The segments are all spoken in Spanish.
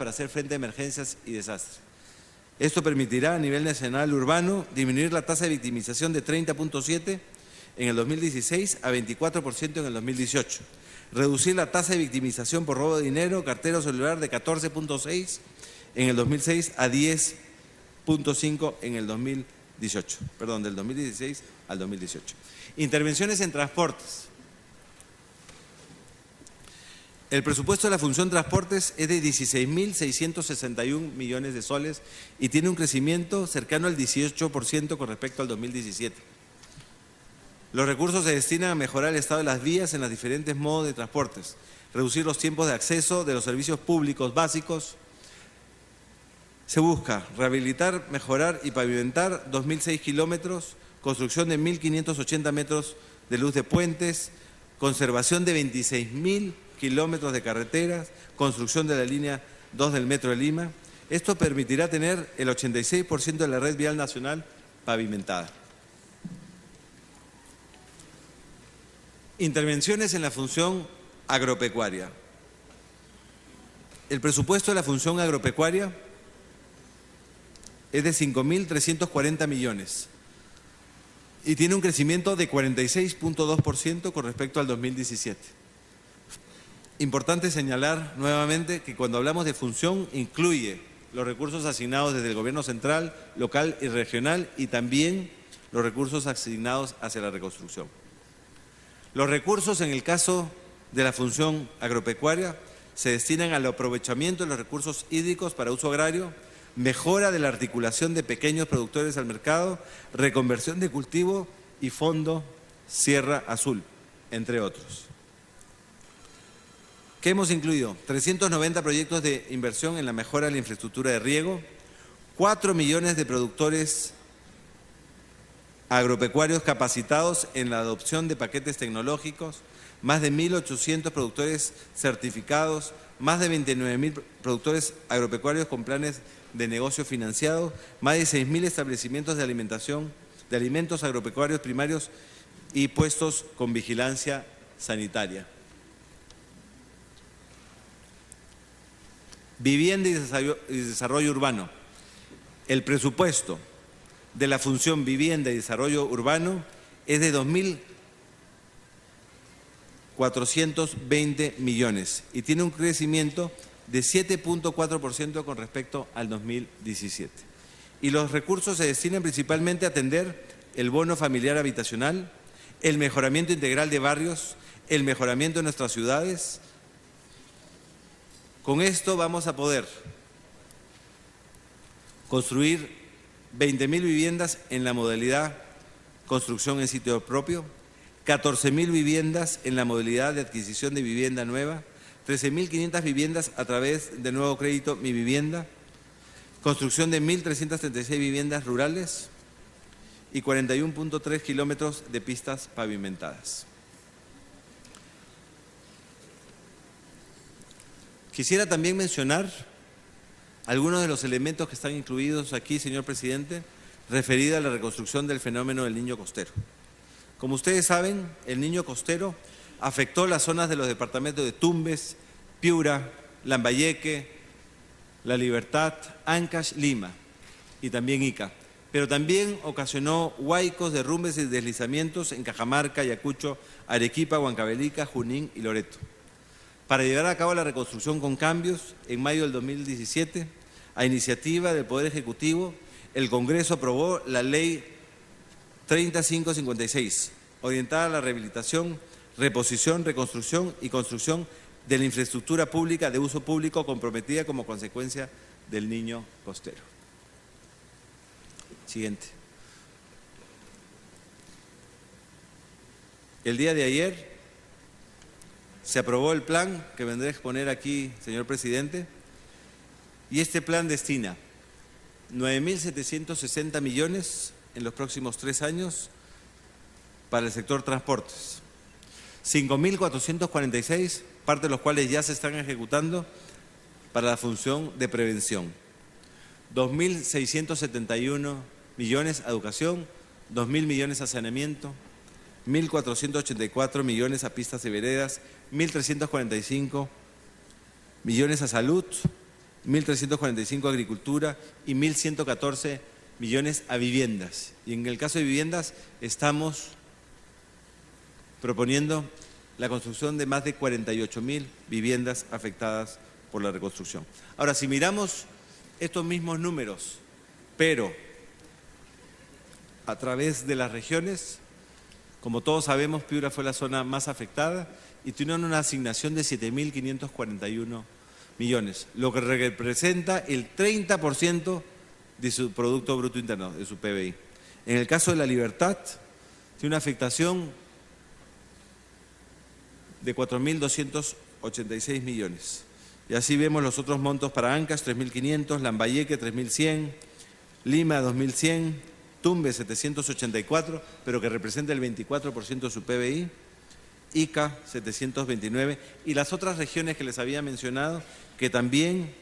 para hacer frente a emergencias y desastres. Esto permitirá a nivel nacional urbano disminuir la tasa de victimización de 30.7 en el 2016 a 24% en el 2018. Reducir la tasa de victimización por robo de dinero, cartera o celular de 14.6 en el 2006 a 10.5 en el 2018. Perdón, del 2016 al 2018. Intervenciones en transportes. El presupuesto de la función transportes es de 16.661 millones de soles y tiene un crecimiento cercano al 18% con respecto al 2017. Los recursos se destinan a mejorar el estado de las vías en los diferentes modos de transportes, reducir los tiempos de acceso de los servicios públicos básicos. Se busca rehabilitar, mejorar y pavimentar 2.006 kilómetros, construcción de 1.580 metros de luz de puentes, conservación de 26.000 kilómetros de carreteras, construcción de la línea 2 del Metro de Lima. Esto permitirá tener el 86% de la red vial nacional pavimentada. Intervenciones en la función agropecuaria. El presupuesto de la función agropecuaria es de 5.340 millones y tiene un crecimiento de 46.2% con respecto al 2017. Importante señalar nuevamente que cuando hablamos de función incluye los recursos asignados desde el gobierno central, local y regional y también los recursos asignados hacia la reconstrucción. Los recursos en el caso de la función agropecuaria se destinan al aprovechamiento de los recursos hídricos para uso agrario, mejora de la articulación de pequeños productores al mercado, reconversión de cultivo y fondo Sierra Azul, entre otros. ¿Qué hemos incluido? 390 proyectos de inversión en la mejora de la infraestructura de riego, 4 millones de productores agropecuarios capacitados en la adopción de paquetes tecnológicos, más de 1.800 productores certificados, más de 29.000 productores agropecuarios con planes de negocio financiados, más de 6.000 establecimientos de alimentación, de alimentos agropecuarios primarios y puestos con vigilancia sanitaria. Vivienda y desarrollo urbano. El presupuesto de la función vivienda y desarrollo urbano es de 2.420 millones y tiene un crecimiento de 7.4% con respecto al 2017. Y los recursos se destinan principalmente a atender el bono familiar habitacional, el mejoramiento integral de barrios, el mejoramiento de nuestras ciudades. Con esto vamos a poder construir 20.000 viviendas en la modalidad construcción en sitio propio, 14.000 viviendas en la modalidad de adquisición de vivienda nueva, 13.500 viviendas a través de nuevo crédito Mi Vivienda, construcción de 1.336 viviendas rurales y 41.3 kilómetros de pistas pavimentadas. Quisiera también mencionar algunos de los elementos que están incluidos aquí, señor presidente, referidos a la reconstrucción del fenómeno del niño costero. Como ustedes saben, el niño costero afectó las zonas de los departamentos de Tumbes, Piura, Lambayeque, La Libertad, Ancash, Lima y también Ica, pero también ocasionó huaicos, derrumbes y deslizamientos en Cajamarca, Ayacucho, Arequipa, Huancavelica, Junín y Loreto. Para llevar a cabo la reconstrucción con cambios, en mayo del 2017, a iniciativa del Poder Ejecutivo, el Congreso aprobó la Ley 3556, orientada a la rehabilitación, reposición, reconstrucción y construcción de la infraestructura pública de uso público comprometida como consecuencia del niño costero. Siguiente. El día de ayer se aprobó el plan que vendré a exponer aquí, señor presidente, y este plan destina 9.760 millones en los próximos 3 años para el sector transportes, 5.446, parte de los cuales ya se están ejecutando para la función de prevención, 2.671 millones a educación, 2.000 millones a saneamiento, 1.484 millones a pistas y veredas, 1.345 millones a salud, 1.345 a agricultura y 1.114 millones a viviendas. Y en el caso de viviendas estamos proponiendo la construcción de más de 48.000 viviendas afectadas por la reconstrucción. Ahora, si miramos estos mismos números, pero a través de las regiones, como todos sabemos, Piura fue la zona más afectada y tuvieron una asignación de 7.541 millones, lo que representa el 30% de su Producto Bruto Interno, de su PBI. En el caso de La Libertad, tiene una afectación de 4.286 millones. Y así vemos los otros montos para Ancash, 3.500, Lambayeque, 3.100, Lima, 2.100, Tumbes, 784, pero que representa el 24% de su PBI, Ica, 729, y las otras regiones que les había mencionado, que también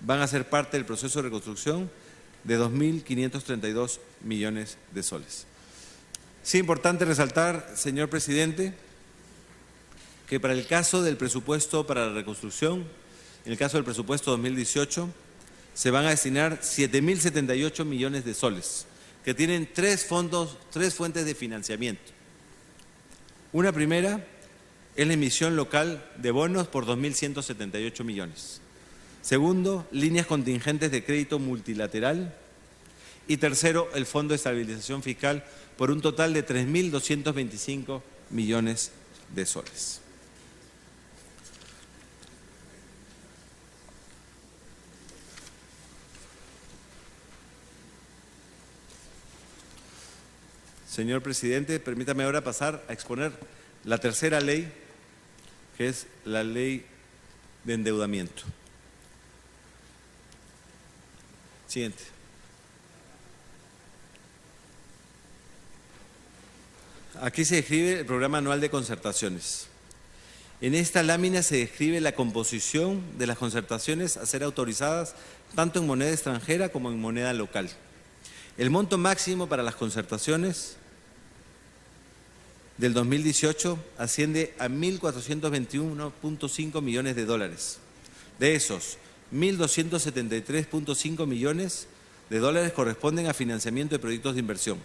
van a ser parte del proceso de reconstrucción, de 2.532 millones de soles. Sí, importante resaltar, señor presidente, que para el caso del presupuesto para la reconstrucción, en el caso del presupuesto 2018, se van a destinar 7.078 millones de soles, que tienen tres fuentes de financiamiento. Una primera es la emisión local de bonos por 2.178 millones. Segundo, líneas contingentes de crédito multilateral. Y tercero, el Fondo de Estabilización Fiscal por un total de 3.225 millones de soles. Señor presidente, permítame ahora pasar a exponer la tercera ley, que es la ley de endeudamiento. Siguiente. Aquí se describe el programa anual de concertaciones. En esta lámina se describe la composición de las concertaciones a ser autorizadas tanto en moneda extranjera como en moneda local. El monto máximo para las concertaciones del 2018 asciende a 1.421.5 millones de dólares. De esos, 1.273.5 millones de dólares corresponden a financiamiento de proyectos de inversión.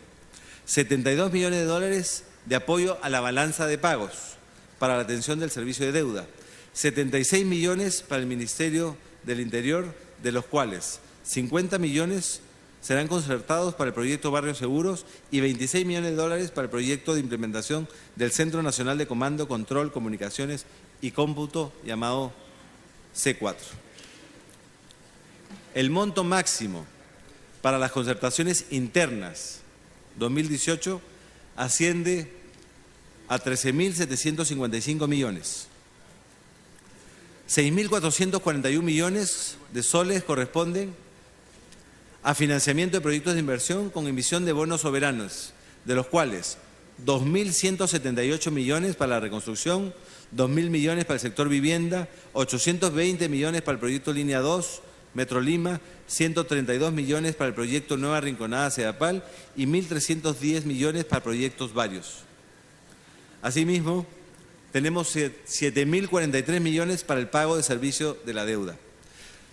72 millones de dólares de apoyo a la balanza de pagos para la atención del servicio de deuda. 76 millones para el Ministerio del Interior, de los cuales 50 millones serán concertados para el proyecto Barrios Seguros y 26 millones de dólares para el proyecto de implementación del Centro Nacional de Comando, Control, Comunicaciones y Cómputo, llamado C4. El monto máximo para las concertaciones internas 2018 asciende a 13.755 millones. 6.441 millones de soles corresponden a financiamiento de proyectos de inversión con emisión de bonos soberanos, de los cuales 2.178 millones para la reconstrucción, 2.000 millones para el sector vivienda, 820 millones para el proyecto Línea 2, Metro Lima, 132 millones para el proyecto Nueva Rinconada Sedapal y 1.310 millones para proyectos varios. Asimismo, tenemos 7.043 millones para el pago de servicio de la deuda.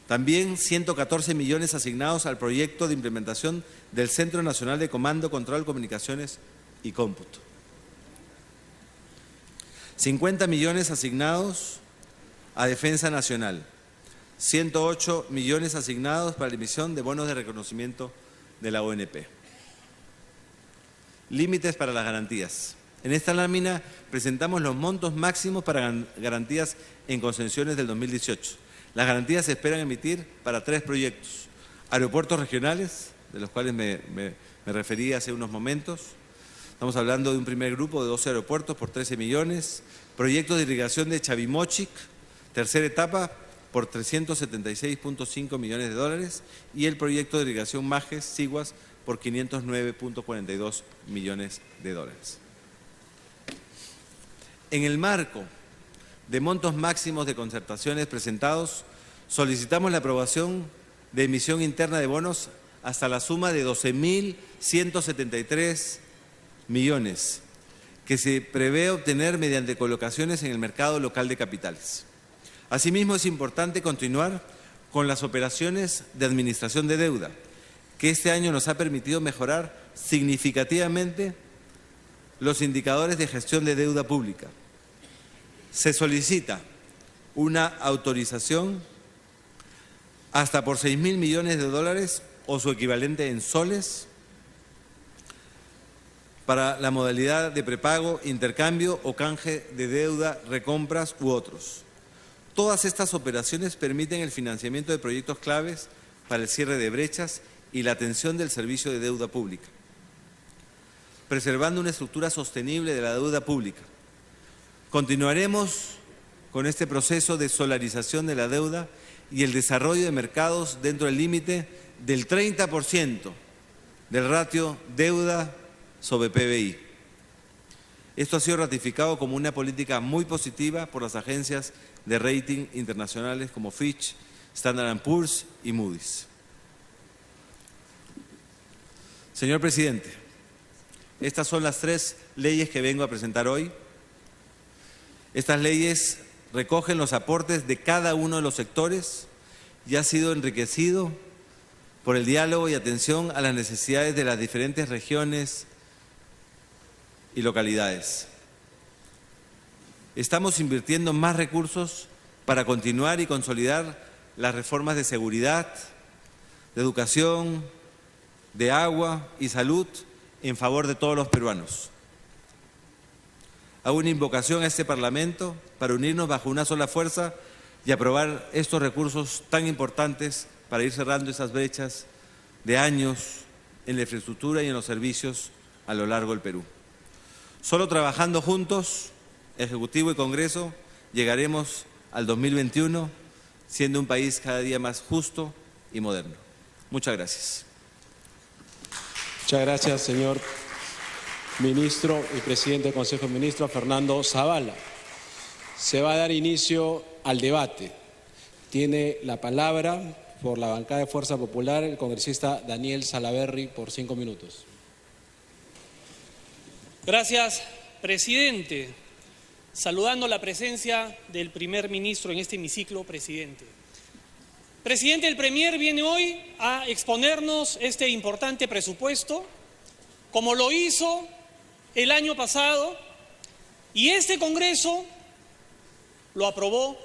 También 114 millones asignados al proyecto de implementación del Centro Nacional de Comando, Control, Comunicaciones y Cómputo. 50 millones asignados a Defensa Nacional. 108 millones asignados para la emisión de bonos de reconocimiento de la ONP. Límites para las garantías. En esta lámina presentamos los montos máximos para garantías en concesiones del 2018. Las garantías se esperan emitir para 3 proyectos. Aeropuertos regionales, de los cuales me referí hace unos momentos. Estamos hablando de un primer grupo de 12 aeropuertos por 13 millones. Proyectos de irrigación de Chavimochic, tercera etapa, por 376.5 millones de dólares. Y el proyecto de irrigación Majes, Siguas, por 509.42 millones de dólares. En el marco de montos máximos de concertaciones presentados, solicitamos la aprobación de emisión interna de bonos hasta la suma de 12.173 millones, que se prevé obtener mediante colocaciones en el mercado local de capitales. Asimismo, es importante continuar con las operaciones de administración de deuda, que este año nos ha permitido mejorar significativamente los indicadores de gestión de deuda pública. Se solicita una autorización hasta por 6.000 millones de dólares o su equivalente en soles para la modalidad de prepago, intercambio o canje de deuda, recompras u otros. Todas estas operaciones permiten el financiamiento de proyectos claves para el cierre de brechas y la atención del servicio de deuda pública, preservando una estructura sostenible de la deuda pública. Continuaremos con este proceso de solarización de la deuda y el desarrollo de mercados dentro del límite del 30% del ratio deuda sobre PBI. Esto ha sido ratificado como una política muy positiva por las agencias de rating internacionales como Fitch, Standard & Poor's y Moody's. Señor presidente, estas son las 3 leyes que vengo a presentar hoy. Estas leyes recogen los aportes de cada uno de los sectores y ha sido enriquecido por el diálogo y atención a las necesidades de las diferentes regiones y localidades. Estamos invirtiendo más recursos para continuar y consolidar las reformas de seguridad, de educación, de agua y salud en favor de todos los peruanos. Hago una invocación a este Parlamento para unirnos bajo una sola fuerza y aprobar estos recursos tan importantes para ir cerrando esas brechas de años en la infraestructura y en los servicios a lo largo del Perú. Solo trabajando juntos, Ejecutivo y Congreso, llegaremos al 2021 siendo un país cada día más justo y moderno. Muchas gracias. Muchas gracias, señor ministro y presidente del Consejo de Ministros, Fernando Zavala. Se va a dar inicio al debate. Tiene la palabra por la bancada de Fuerza Popular el congresista Daniel Salaverry por 5 minutos. Gracias, presidente. Saludando la presencia del primer ministro en este hemiciclo, presidente. Presidente, el Premier viene hoy a exponernos este importante presupuesto, como lo hizo el año pasado, y este Congreso lo aprobó.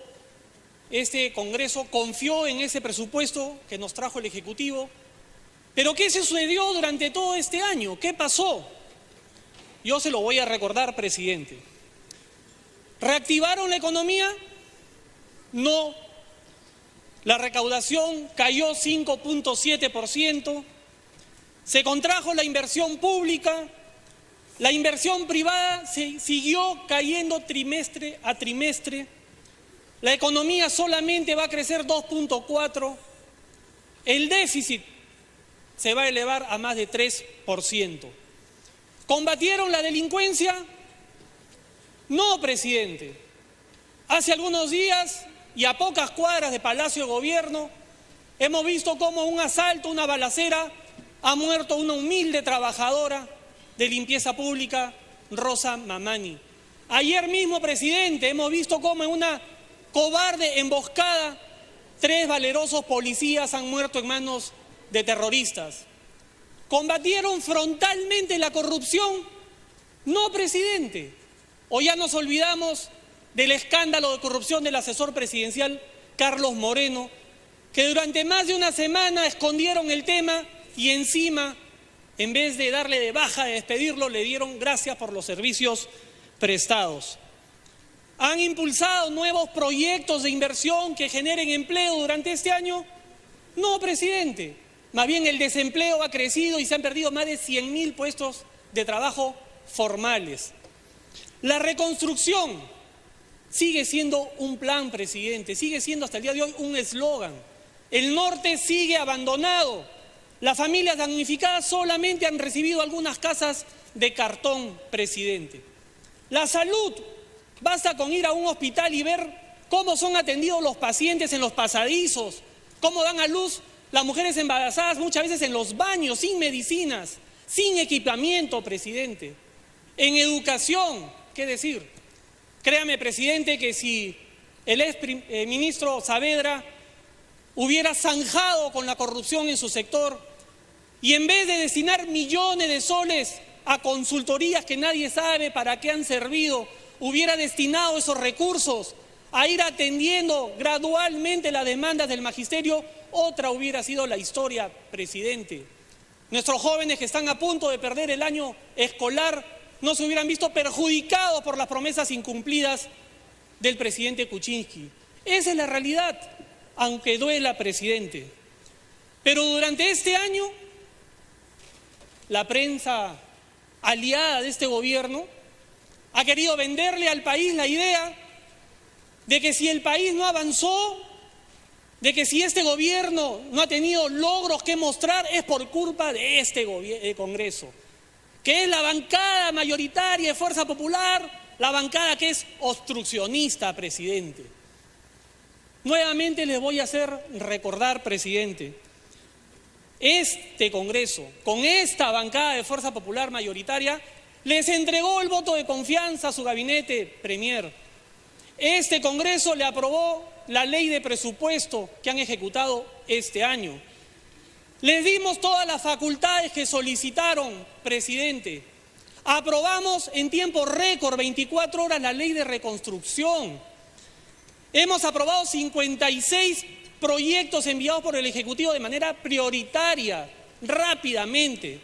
Este Congreso confió en ese presupuesto que nos trajo el Ejecutivo. Pero ¿qué sucedió durante todo este año? ¿Qué pasó? Yo se lo voy a recordar, presidente. ¿Reactivaron la economía? No. La recaudación cayó 5.7%. Se contrajo la inversión pública. La inversión privada siguió cayendo trimestre a trimestre. La economía solamente va a crecer 2.4%. El déficit se va a elevar a más de 3%. ¿Combatieron la delincuencia? No, presidente. Hace algunos días y a pocas cuadras de Palacio de Gobierno hemos visto cómo un asalto, una balacera, ha muerto una humilde trabajadora de limpieza pública, Rosa Mamani. Ayer mismo, presidente, hemos visto cómo en una cobarde emboscada 3 valerosos policías han muerto en manos de terroristas. ¿Combatieron frontalmente la corrupción? No, presidente. ¿O ya nos olvidamos del escándalo de corrupción del asesor presidencial Carlos Moreno, que durante más de una semana escondieron el tema y encima, en vez de darle de baja, de despedirlo, le dieron gracias por los servicios prestados? ¿Han impulsado nuevos proyectos de inversión que generen empleo durante este año? No, presidente. Más bien el desempleo ha crecido y se han perdido más de 100.000 puestos de trabajo formales. La reconstrucción sigue siendo un plan, presidente, sigue siendo hasta el día de hoy un eslogan. El norte sigue abandonado. Las familias damnificadas solamente han recibido algunas casas de cartón, presidente. La salud, basta con ir a un hospital y ver cómo son atendidos los pacientes en los pasadizos, cómo dan a luz las mujeres embarazadas muchas veces en los baños, sin medicinas, sin equipamiento, presidente. En educación, ¿qué decir? Créame, presidente, que si el ex ministro Saavedra hubiera zanjado con la corrupción en su sector y en vez de destinar millones de soles a consultorías que nadie sabe para qué han servido, hubiera destinado esos recursos a ir atendiendo gradualmente las demandas del magisterio, otra hubiera sido la historia, presidente. Nuestros jóvenes que están a punto de perder el año escolar no se hubieran visto perjudicados por las promesas incumplidas del presidente Kuczynski. Esa es la realidad, aunque duela, presidente. Pero durante este año, la prensa aliada de este gobierno ha querido venderle al país la idea de que si el país no avanzó, de que si este gobierno no ha tenido logros que mostrar, es por culpa de este Congreso, que es la bancada mayoritaria de Fuerza Popular, la bancada que es obstruccionista, presidente. Nuevamente les voy a hacer recordar, presidente, este Congreso, con esta bancada de Fuerza Popular mayoritaria, les entregó el voto de confianza a su gabinete, Premier. Este Congreso le aprobó la ley de presupuesto que han ejecutado este año. Les dimos todas las facultades que solicitaron, presidente. Aprobamos en tiempo récord, 24 horas, la ley de reconstrucción. Hemos aprobado 56 proyectos enviados por el Ejecutivo de manera prioritaria, rápidamente.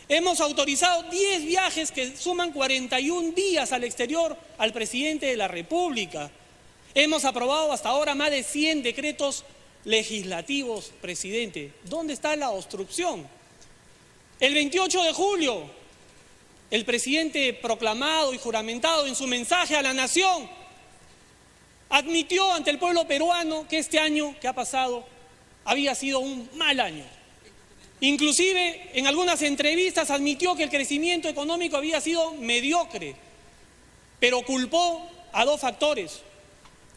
Hemos autorizado 10 viajes que suman 41 días al exterior al presidente de la República. Hemos aprobado hasta ahora más de 100 decretos legislativos, presidente. ¿Dónde está la obstrucción? El 28 de julio, el presidente proclamado y juramentado en su mensaje a la nación admitió ante el pueblo peruano que este año que ha pasado había sido un mal año. Inclusive en algunas entrevistas admitió que el crecimiento económico había sido mediocre, pero culpó a dos factores.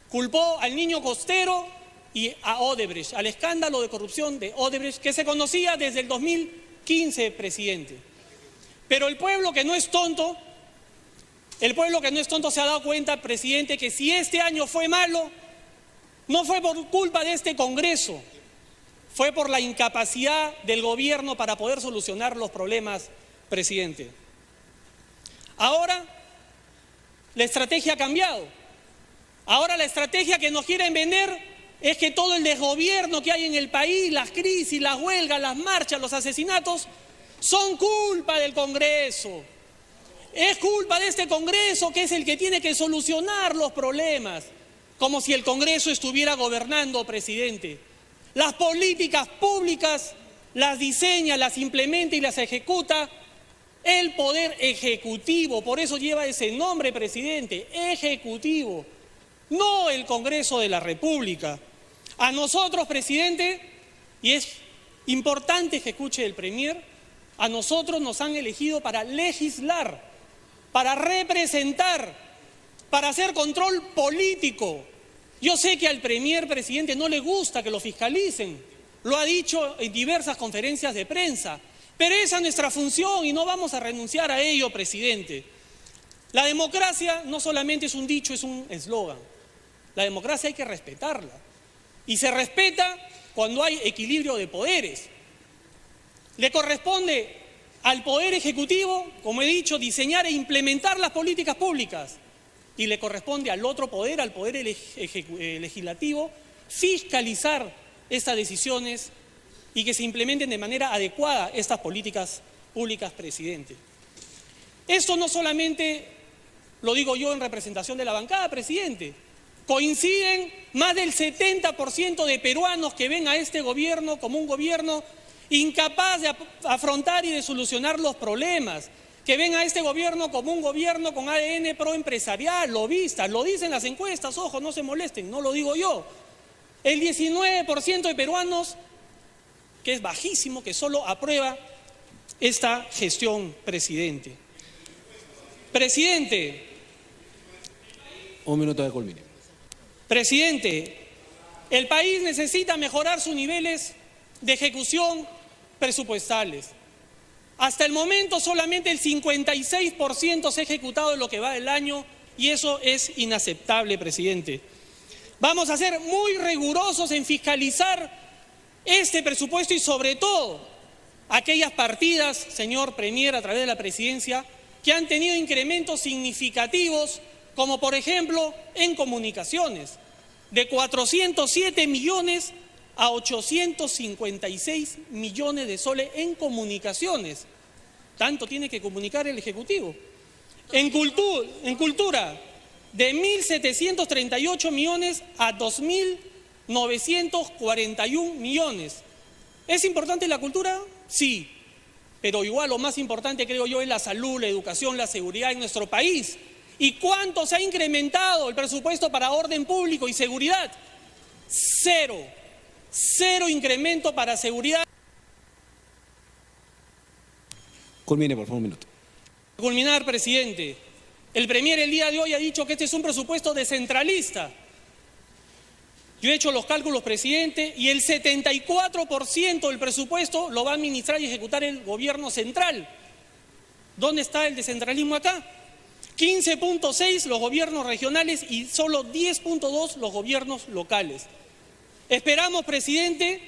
Culpó al niño costero y a Odebrecht, al escándalo de corrupción de Odebrecht, que se conocía desde el 2015, presidente. Pero el pueblo que no es tonto se ha dado cuenta, presidente, que si este año fue malo, no fue por culpa de este Congreso, fue por la incapacidad del gobierno para poder solucionar los problemas, presidente. Ahora la estrategia ha cambiado. Ahora la estrategia que nos quieren vender es que todo el desgobierno que hay en el país, las crisis, las huelgas, las marchas, los asesinatos, son culpa del Congreso. Es culpa de este Congreso, que es el que tiene que solucionar los problemas, como si el Congreso estuviera gobernando, presidente. Las políticas públicas las diseña, las implementa y las ejecuta el Poder Ejecutivo. Por eso lleva ese nombre, presidente, Ejecutivo, no el Congreso de la República. A nosotros, presidente, y es importante que escuche el Premier, a nosotros nos han elegido para legislar, para representar, para hacer control político. Yo sé que al Premier, presidente, no le gusta que lo fiscalicen, lo ha dicho en diversas conferencias de prensa, pero esa es nuestra función y no vamos a renunciar a ello, presidente. La democracia no solamente es un dicho, es un eslogan. La democracia hay que respetarla y se respeta cuando hay equilibrio de poderes. Le corresponde al Poder Ejecutivo, como he dicho, diseñar e implementar las políticas públicas. Y le corresponde al otro poder, al Poder Legislativo, fiscalizar estas decisiones y que se implementen de manera adecuada estas políticas públicas, presidente. Esto no solamente lo digo yo en representación de la bancada, presidente. Coinciden más del 70% de peruanos que ven a este gobierno como un gobierno incapaz de afrontar y de solucionar los problemas, que ven a este gobierno como un gobierno con ADN proempresarial, lobista, lo dicen las encuestas, ojo, no se molesten, no lo digo yo. El 19% de peruanos, que es bajísimo, que solo aprueba esta gestión, presidente. Presidente. Un minuto de culmine. Presidente, el país necesita mejorar sus niveles de ejecución presupuestales. Hasta el momento solamente el 56% se ha ejecutado en lo que va del año y eso es inaceptable, presidente. Vamos a ser muy rigurosos en fiscalizar este presupuesto y sobre todo aquellas partidas, señor Premier, a través de la Presidencia, que han tenido incrementos significativos, como por ejemplo en comunicaciones, de 407 millones a 856 millones de soles en comunicaciones. Tanto tiene que comunicar el Ejecutivo. En cultura, de 1.738 millones a 2.941 millones. ¿Es importante la cultura? Sí, pero igual lo más importante, creo yo, es la salud, la educación, la seguridad en nuestro país. ¿Y cuánto se ha incrementado el presupuesto para orden público y seguridad? Cero incremento para seguridad. Culmine, por favor, un minuto. Culminar, presidente. El Premier el día de hoy ha dicho que este es un presupuesto descentralista. Yo he hecho los cálculos, presidente, y el 74% del presupuesto lo va a administrar y ejecutar el gobierno central. ¿Dónde está el descentralismo acá? 15.6 los gobiernos regionales y solo 10.2 los gobiernos locales. Esperamos, presidente,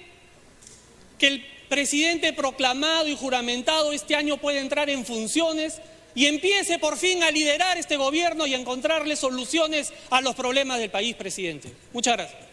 que el presidente proclamado y juramentado este año pueda entrar en funciones y empiece por fin a liderar este gobierno y a encontrarle soluciones a los problemas del país, presidente. Muchas gracias.